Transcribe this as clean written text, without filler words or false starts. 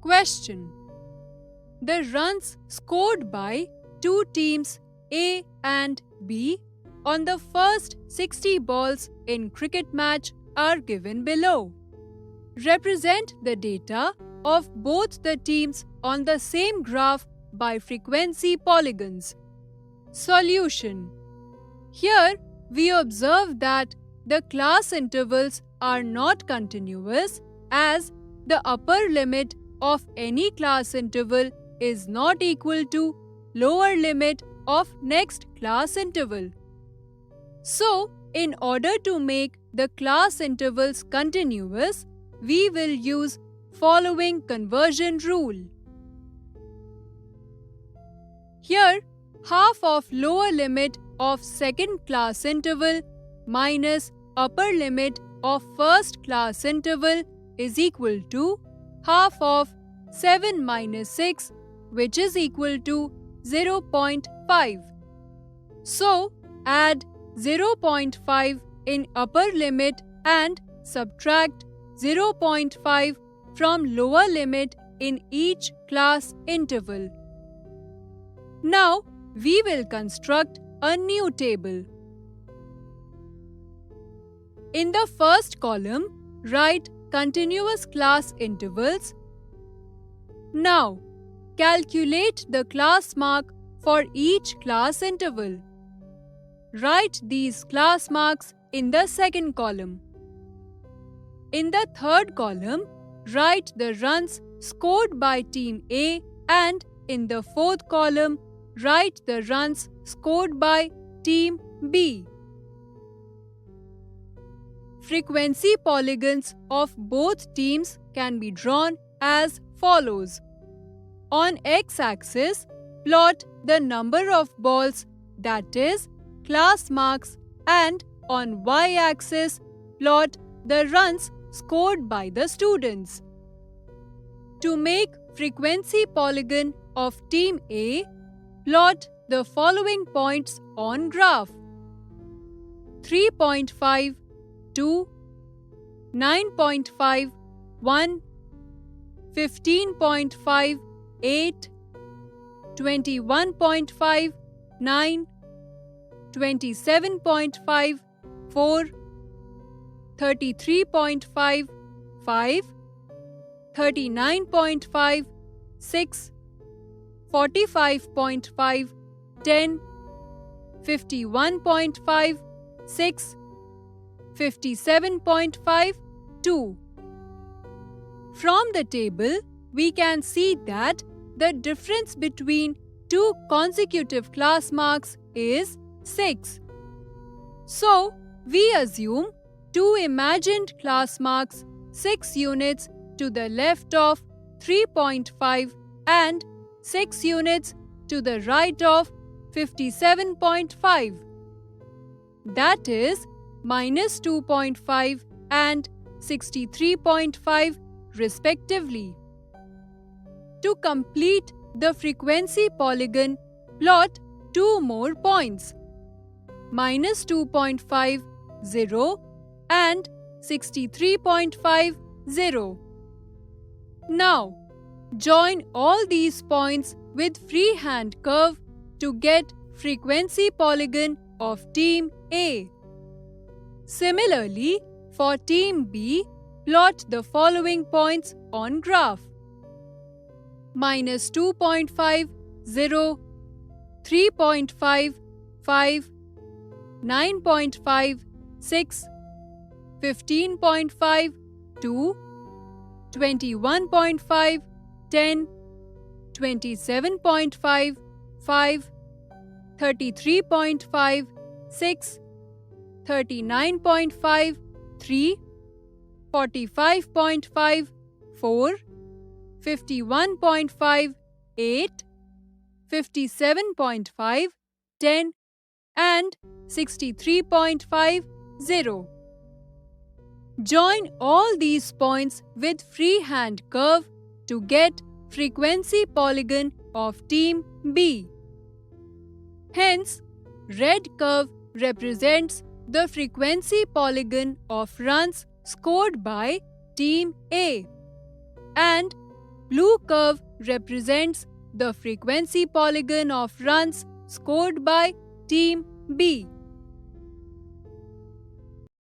Question: the runs scored by two teams A and B on the first 60 balls in cricket match are given below. Represent the data of both the teams on the same graph by frequency polygons. Solution: here we observe that the class intervals are not continuous, as the upper limit of any class interval is not equal to lower limit of next class interval. So, in order to make the class intervals continuous, we will use following conversion rule. Here, half of lower limit of second class interval minus upper limit of first class interval is equal to half of 7 minus 6, which is equal to 0.5. So, add 0.5 in upper limit and subtract 0.5 from lower limit in each class interval. Now, we will construct a new table. In the first column, write continuous class intervals. Now, calculate the class mark for each class interval. Write these class marks in the second column. In the third column, write the runs scored by Team A, and in the fourth column, write the runs scored by Team B. Frequency polygons of both teams can be drawn as follows. On x-axis, plot the number of balls, that is, class marks, and on y-axis, plot the runs scored by the students. To make frequency polygon of Team A, plot the following points on graph: 3.5, 2, 9.5, 1, 15.5, 8, 21.5, 9, 27.5, 4, 33.5, 5, 39.5, 6, 45.5, 10, 51.5, 6, 57.5, 2. From the table, we can see that the difference between two consecutive class marks is 6. So, we assume two imagined class marks 6 units to the left of 3.5 and 6 units to the right of 57.5. That is minus 2.5 and 63.5 respectively. To complete the frequency polygon, plot two more points: minus 2.5, 0 and 63.5, 0. Now, join all these points with freehand curve to get frequency polygon of Team A. Similarly, for Team B, plot the following points on graph: minus 2.5, 0, 3.5, 5, 9.5, 6, 15.5, 2, 21.5, 10, 27.5, 5, 33.5, 6, 39.5, 3, 45.5, 4, 51.5, 8, 57.5, 10 and 63.5, 0. Join all these points with freehand curve to get frequency polygon of Team B. Hence, red curve represents the frequency polygon of runs scored by Team A, and blue curve represents the frequency polygon of runs scored by Team B.